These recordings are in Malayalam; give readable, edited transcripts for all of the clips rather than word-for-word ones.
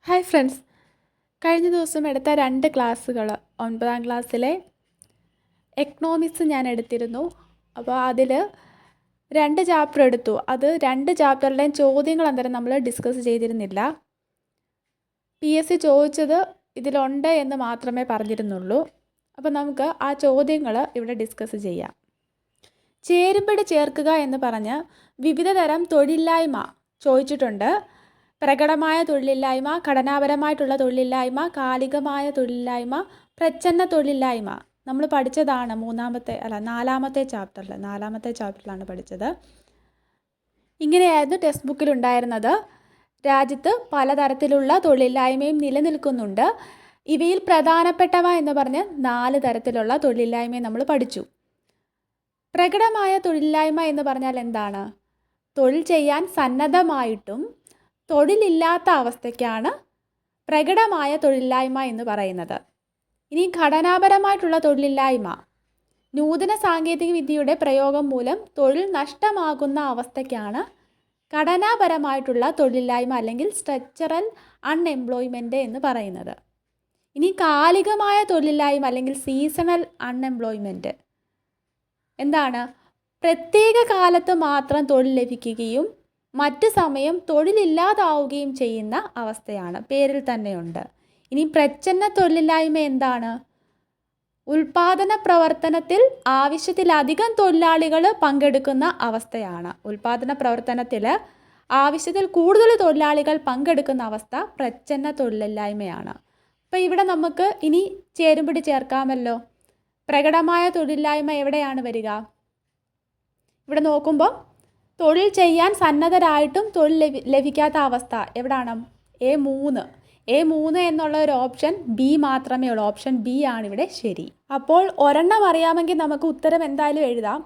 ഹായ് ഫ്രണ്ട്സ്, കഴിഞ്ഞ ദിവസം എടുത്ത 2 ക്ലാസ്സുകൾ 9ാം ക്ലാസ്സിലെ എക്കണോമിക്സ് ഞാൻ എടുത്തിരുന്നു. അപ്പോൾ അതിൽ 2 ചാപ്റ്റർ എടുത്തു. അത് 2 ചാപ്റ്ററിലെയും ചോദ്യങ്ങൾ അന്നേരം നമ്മൾ ഡിസ്കസ് ചെയ്തിരുന്നില്ല. PSC ചോദിച്ചത് ഇതിലുണ്ട് എന്ന് മാത്രമേ പറഞ്ഞിരുന്നുള്ളൂ. അപ്പോൾ നമുക്ക് ആ ചോദ്യങ്ങൾ ഇവിടെ ഡിസ്കസ് ചെയ്യാം. ചേരുംപടി ചേർക്കുക എന്ന് പറഞ്ഞ് വിവിധ തരം തൊഴിലില്ലായ്മ ചോദിച്ചിട്ടുണ്ട്. പ്രകടമായ തൊഴിലില്ലായ്മ, ഘടനാപരമായിട്ടുള്ള തൊഴിലില്ലായ്മ, കാലികമായ തൊഴിലില്ലായ്മ, പ്രച്ഛന്ന തൊഴിലില്ലായ്മ നമ്മൾ പഠിച്ചതാണ്. 4ാമത്തെ ചാപ്റ്ററിലാണ് പഠിച്ചത്. ഇങ്ങനെയായിരുന്നു ടെക്സ്റ്റ് ബുക്കിലുണ്ടായിരുന്നത്. രാജ്യത്ത് പലതരത്തിലുള്ള തൊഴിലില്ലായ്മയും നിലനിൽക്കുന്നുണ്ട്. ഇവയിൽ പ്രധാനപ്പെട്ടവ എന്ന് പറഞ്ഞ് 4 തരത്തിലുള്ള തൊഴിലില്ലായ്മയും നമ്മൾ പഠിച്ചു. പ്രകടമായ തൊഴിലില്ലായ്മ എന്ന് പറഞ്ഞാൽ എന്താണ്? തൊഴിൽ ചെയ്യാൻ സന്നദ്ധമായിട്ടും തൊഴിലില്ലാത്ത അവസ്ഥയ്ക്കാണ് പ്രകടമായ തൊഴിലില്ലായ്മ എന്ന് പറയുന്നത്. ഇനി ഘടനാപരമായിട്ടുള്ള തൊഴിലില്ലായ്മ, നൂതന സാങ്കേതിക വിദ്യയുടെ പ്രയോഗം മൂലം തൊഴിൽ നഷ്ടമാകുന്ന അവസ്ഥയ്ക്കാണ് ഘടനാപരമായിട്ടുള്ള തൊഴിലില്ലായ്മ അല്ലെങ്കിൽ സ്ട്രക്ചറൽ അൺഎംപ്ലോയ്മെൻറ്റ് എന്ന് പറയുന്നത്. ഇനി കാലികമായ തൊഴിലില്ലായ്മ അല്ലെങ്കിൽ സീസണൽ അൺഎംപ്ലോയ്മെൻറ്റ് എന്താണ്? പ്രത്യേക കാലത്ത് മാത്രം തൊഴിൽ ലഭിക്കുകയും മറ്റ് സമയം തൊഴിലില്ലാതാവുകയും ചെയ്യുന്ന അവസ്ഥയാണ്. പേരിൽ തന്നെയുണ്ട്. ഇനി പ്രച്ഛന്ന തൊഴിലില്ലായ്മ എന്താണ്? ഉൽപാദന പ്രവർത്തനത്തിൽ ആവശ്യത്തിലധികം തൊഴിലാളികൾ പങ്കെടുക്കുന്ന അവസ്ഥയാണ്. ഉൽപാദന പ്രവർത്തനത്തിൽ ആവശ്യത്തിൽ കൂടുതൽ തൊഴിലാളികൾ പങ്കെടുക്കുന്ന അവസ്ഥ പ്രച്ഛന്ന തൊഴിലില്ലായ്മയാണ്. അപ്പോൾ ഇവിടെ നമുക്ക് ഇനി ചേരുംപടി ചേർക്കാമല്ലോ. പ്രകടമായ തൊഴിലില്ലായ്മ എവിടെയാണ് വരിക? ഇവിടെ നോക്കുമ്പോൾ തൊഴിൽ ചെയ്യാൻ സന്നദ്ധരായിട്ടും തൊഴിൽ ലഭിക്കാത്ത അവസ്ഥ എവിടാണ്? A3 എന്നുള്ള ഒരു ഓപ്ഷൻ ബി മാത്രമേ ഉള്ളൂ. ഓപ്ഷൻ ബി ആണ് ഇവിടെ ശരി. അപ്പോൾ ഒരെണ്ണം അറിയാമെങ്കിൽ നമുക്ക് ഉത്തരം എന്തായാലും എഴുതാം.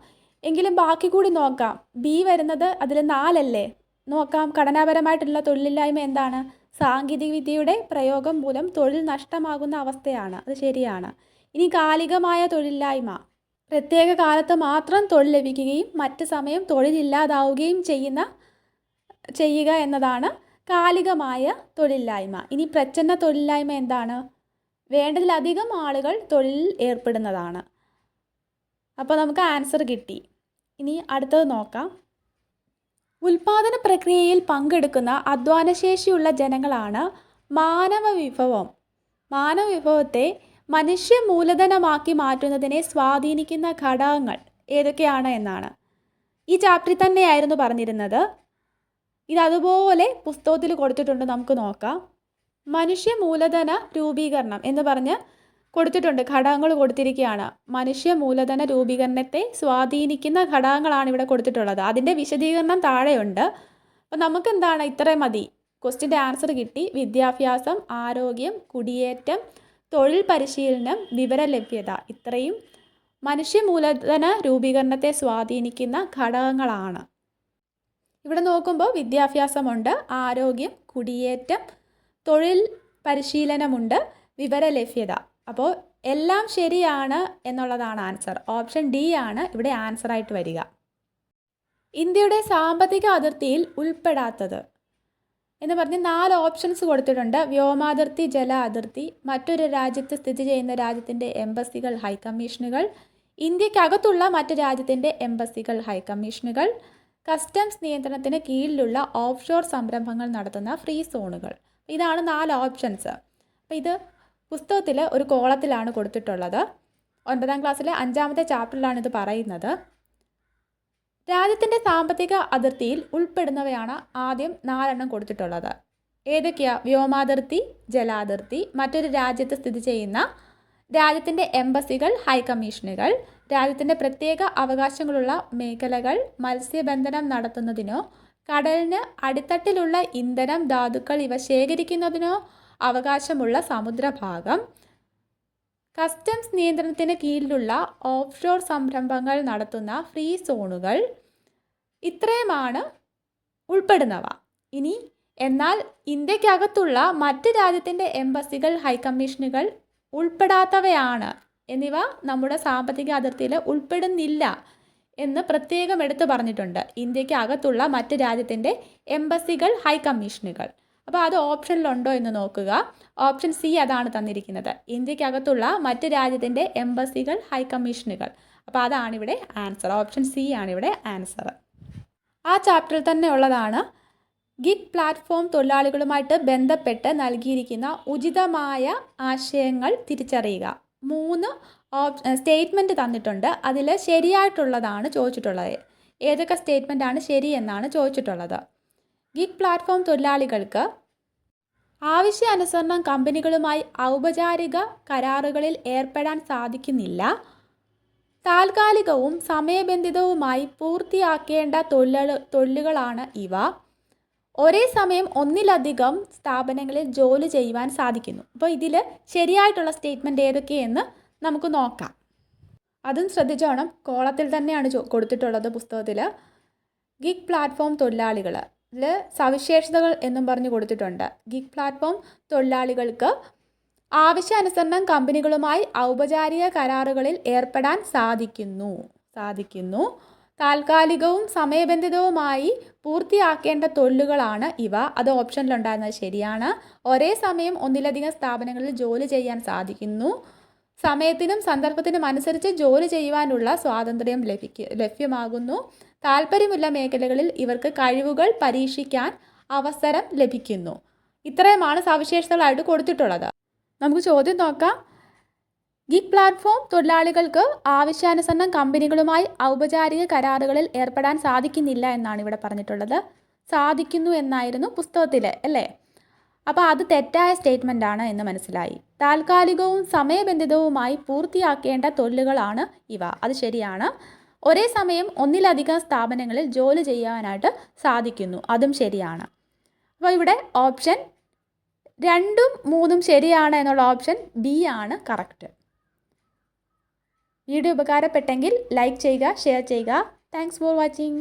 എങ്കിലും ബാക്കി കൂടി നോക്കാം. ബി വരുന്നത് അതിൽ 4 അല്ലേ? നോക്കാം. ഘടനാപരമായിട്ടുള്ള തൊഴിലില്ലായ്മ എന്താണ്? സാങ്കേതിക വിദ്യയുടെ പ്രയോഗം മൂലം തൊഴിൽ നഷ്ടമാകുന്ന അവസ്ഥയാണ്. അത് ശരിയാണ്. ഇനി കാലികമായ തൊഴിലില്ലായ്മ, പ്രത്യേക കാലത്ത് മാത്രം തൊഴിൽ ലഭിക്കുകയും മറ്റ് സമയം തൊഴിലില്ലാതാവുകയും ചെയ്യുക എന്നതാണ് കാലികമായ തൊഴിലില്ലായ്മ. ഇനി പ്രച്ഛന്ന തൊഴിലില്ലായ്മ എന്താണ്? വേണ്ടതിലധികം ആളുകൾ തൊഴിലിൽ ഏർപ്പെടുന്നതാണ്. അപ്പോൾ നമുക്ക് ആൻസർ കിട്ടി. ഇനി അടുത്തത് നോക്കാം. ഉൽപാദന പ്രക്രിയയിൽ പങ്കെടുക്കുന്ന അധ്വാനശേഷിയുള്ള ജനങ്ങളാണ് മാനവവിഭവം. മാനവവിഭവത്തെ മനുഷ്യ മൂലധനമാക്കി മാറ്റുന്നതിനെ സ്വാധീനിക്കുന്ന ഘടകങ്ങൾ ഏതൊക്കെയാണ് എന്നാണ് ഈ ചാപ്റ്ററിൽ തന്നെയായിരുന്നു പറഞ്ഞിരുന്നത്. ഇതതുപോലെ പുസ്തകത്തിൽ കൊടുത്തിട്ടുണ്ട്. നമുക്ക് നോക്കാം. മനുഷ്യ മൂലധന രൂപീകരണം എന്ന് പറഞ്ഞ് കൊടുത്തിട്ടുണ്ട്. ഘടകങ്ങൾ കൊടുത്തിരിക്കുകയാണ്. മനുഷ്യ മൂലധന രൂപീകരണത്തെ സ്വാധീനിക്കുന്ന ഘടകങ്ങളാണ് ഇവിടെ കൊടുത്തിട്ടുള്ളത്. അതിൻ്റെ വിശദീകരണം താഴെയുണ്ട്. അപ്പോൾ നമുക്ക് എന്താണ്? ഇത്രയും മതി. ക്വസ്റ്റ്യൻ്റെ ആൻസർ കിട്ടി. വിദ്യാഭ്യാസം, ആരോഗ്യം, കുടിയേറ്റം, തൊഴിൽ പരിശീലനം, വിവരലഭ്യത, ഇത്രയും മനുഷ്യ മൂലധന രൂപീകരണത്തെ സ്വാധീനിക്കുന്ന ഘടകങ്ങളാണ്. ഇവിടെ നോക്കുമ്പോൾ വിദ്യാഭ്യാസമുണ്ട്, ആരോഗ്യം, കുടിയേറ്റം, തൊഴിൽ പരിശീലനമുണ്ട്, വിവരലഭ്യത. അപ്പോൾ എല്ലാം ശരിയാണ് എന്നുള്ളതാണ് ആൻസർ. ഓപ്ഷൻ ഡി ആണ് ഇവിടെ ആൻസറായിട്ട് വരിക. ഇന്ത്യയുടെ സാമ്പത്തിക അതിർത്തിയിൽ ഉൾപ്പെടാത്തത് എന്ന് പറഞ്ഞ് 4 ഓപ്ഷൻസ് കൊടുത്തിട്ടുണ്ട്. വ്യോമാതിർത്തി, ജല അതിർത്തി, മറ്റൊരു രാജ്യത്ത് സ്ഥിതി ചെയ്യുന്ന രാജ്യത്തിൻ്റെ എംബസികൾ, ഹൈക്കമ്മീഷനുകൾ, ഇന്ത്യക്കകത്തുള്ള മറ്റു രാജ്യത്തിൻ്റെ എംബസികൾ, ഹൈക്കമ്മീഷനുകൾ, കസ്റ്റംസ് നിയന്ത്രണത്തിന് കീഴിലുള്ള ഓഫ്ഷോർ സംരംഭങ്ങൾ നടത്തുന്ന ഫ്രീ സോണുകൾ. ഇതാണ് 4 ഓപ്ഷൻസ്. അപ്പോൾ ഇത് പുസ്തകത്തിൽ ഒരു കോളത്തിലാണ് കൊടുത്തിട്ടുള്ളത്. 9ാം ക്ലാസ്സിലെ 5ാമത്തെ ചാപ്റ്ററിലാണ് ഇത് പറയുന്നത്. രാജ്യത്തിൻ്റെ സാമ്പത്തിക അതിർത്തിയിൽ ഉൾപ്പെടുന്നവയാണ് ആദ്യം 4 കൊടുത്തിട്ടുള്ളത്. ഏതൊക്കെയാ? വ്യോമാതിർത്തി, ജലാതിർത്തി, മറ്റൊരു രാജ്യത്ത് സ്ഥിതി ചെയ്യുന്ന രാജ്യത്തിൻ്റെ എംബസികൾ, ഹൈക്കമ്മീഷനുകൾ, രാജ്യത്തിൻ്റെ പ്രത്യേക അവകാശങ്ങളുള്ള മേഖലകൾ, മത്സ്യബന്ധനം നടത്തുന്നതിനോ കടലിന് അടിത്തട്ടിലുള്ള ഇന്ധനം, ധാതുക്കൾ ഇവ ശേഖരിക്കുന്നതിനോ അവകാശമുള്ള സമുദ്രഭാഗം, കസ്റ്റംസ് നിയന്ത്രണത്തിന് കീഴിലുള്ള ഓഫ്ഷോർ സംരംഭങ്ങൾ നടത്തുന്ന ഫ്രീ സോണുകൾ, ഇത്രയുമാണ് ഉൾപ്പെടുന്നവ. ഇനി എന്നാൽ ഇന്ത്യക്കകത്തുള്ള മറ്റ് രാജ്യത്തിൻ്റെ എംബസികൾ, ഹൈക്കമ്മീഷനുകൾ ഉൾപ്പെടാത്തവയാണ് എന്നിവ നമ്മുടെ സാമ്പത്തിക അതിർത്തിയിൽ ഉൾപ്പെടുന്നില്ല എന്ന് പ്രത്യേകം എടുത്തു പറഞ്ഞിട്ടുണ്ട്. ഇന്ത്യക്ക് അകത്തുള്ള മറ്റ് രാജ്യത്തിൻ്റെ എംബസികൾ, ഹൈക്കമ്മീഷനുകൾ. അപ്പോൾ അത് ഓപ്ഷനിലുണ്ടോ എന്ന് നോക്കുക. ഓപ്ഷൻ സി അതാണ് തന്നിരിക്കുന്നത്. ഇന്ത്യക്കകത്തുള്ള മറ്റ് രാജ്യത്തിൻ്റെ എംബസികൾ, ഹൈക്കമ്മീഷനുകൾ. അപ്പോൾ അതാണിവിടെ ആൻസർ. ഓപ്ഷൻ സി ആണിവിടെ ആൻസർ. ആ ചാപ്റ്ററിൽ തന്നെ ഉള്ളതാണ് ഗിഗ് പ്ലാറ്റ്ഫോം തൊഴിലാളികളുമായിട്ട് ബന്ധപ്പെട്ട് നൽകിയിരിക്കുന്ന ഉചിതമായ ആശയങ്ങൾ തിരിച്ചറിയുക. 3 സ്റ്റേറ്റ്മെൻറ്റ് തന്നിട്ടുണ്ട്. അതിൽ ശരിയായിട്ടുള്ളതാണ് ചോദിച്ചിട്ടുള്ളത്. ഏതൊക്കെ സ്റ്റേറ്റ്മെൻറ്റാണ് ശരി എന്നാണ് ചോദിച്ചിട്ടുള്ളത്. ഗിഗ് പ്ലാറ്റ്ഫോം തൊഴിലാളികൾക്ക് ആവശ്യാനുസരണം കമ്പനികളുമായി ഔപചാരിക കരാറുകളിൽ ഏർപ്പെടാൻ സാധിക്കുന്നില്ല. താൽക്കാലികവും സമയബന്ധിതവുമായി പൂർത്തിയാക്കേണ്ട തൊഴിലുകളാണ് ഇവ. ഒരേ സമയം ഒന്നിലധികം സ്ഥാപനങ്ങളിൽ ജോലി ചെയ്യുവാൻ സാധിക്കുന്നു. അപ്പോൾ ഇതിൽ ശരിയായിട്ടുള്ള സ്റ്റേറ്റ്മെൻറ്റ് ഏതൊക്കെയെന്ന് നമുക്ക് നോക്കാം. അതും ശ്രദ്ധിച്ചോണം. കോളത്തിൽ തന്നെയാണ് കൊടുത്തിട്ടുള്ളത് പുസ്തകത്തിൽ. ഗിഗ് പ്ലാറ്റ്ഫോം തൊഴിലാളികൾ ഇതിൽ സവിശേഷതകൾ എന്നും പറഞ്ഞ് കൊടുത്തിട്ടുണ്ട്. ഗിഗ് പ്ലാറ്റ്ഫോം തൊഴിലാളികൾക്ക് ആവശ്യാനുസരണം കമ്പനികളുമായി ഔപചാരിക കരാറുകളിൽ ഏർപ്പെടാൻ സാധിക്കുന്നു. താൽക്കാലികവും സമയബന്ധിതവുമായി പൂർത്തിയാക്കേണ്ട തൊഴിലുകളാണ് ഇവ. അത് ഓപ്ഷനിലുണ്ടായിരുന്നത് ശരിയാണ്. ഒരേ സമയം ഒന്നിലധികം സ്ഥാപനങ്ങളിൽ ജോലി ചെയ്യാൻ സാധിക്കുന്നു. സമയത്തിനും സന്ദർഭത്തിനും അനുസരിച്ച് ജോലി ചെയ്യുവാനുള്ള സ്വാതന്ത്ര്യം ലഭ്യമാകുന്നു. താല്പര്യമുള്ള മേഖലകളിൽ ഇവർക്ക് കഴിവുകൾ പരീക്ഷിക്കാൻ അവസരം ലഭിക്കുന്നു. ഇത്രയുമാണ് സവിശേഷതകളായിട്ട് കൊടുത്തിട്ടുള്ളത്. നമുക്ക് ചോദ്യം നോക്കാം. ഗിഗ് പ്ലാറ്റ്ഫോം തൊഴിലാളികൾക്ക് ആവശ്യാനുസരണം കമ്പനികളുമായി ഔപചാരിക കരാറുകളിൽ ഏർപ്പെടാൻ സാധിക്കുന്നില്ല എന്നാണ് ഇവിടെ പറഞ്ഞിട്ടുള്ളത്. സാധിക്കുന്നു എന്നായിരുന്നു പുസ്തകത്തിൽ, അല്ലേ? അപ്പോൾ അത് തെറ്റായ സ്റ്റേറ്റ്മെൻ്റ് ആണ് എന്ന് മനസ്സിലായി. താൽക്കാലികവും സമയബന്ധിതവുമായി പൂർത്തിയാക്കേണ്ട തൊഴിലുകളാണ് ഇവ. അത് ശരിയാണ്. ഒരേ സമയം ഒന്നിലധികം സ്ഥാപനങ്ങളിൽ ജോലി ചെയ്യാനായിട്ട് സാധിക്കുന്നു. അതും ശരിയാണ്. അപ്പോൾ ഇവിടെ ഓപ്ഷൻ 2ഉം 3ഉം ശരിയാണ് എന്നുള്ള ഓപ്ഷൻ ബി ആണ് കറക്റ്റ്. വീഡിയോ ഉപകാരപ്പെട്ടെങ്കിൽ ലൈക്ക് ചെയ്യുക, ഷെയർ ചെയ്യുക. Thanks for watching.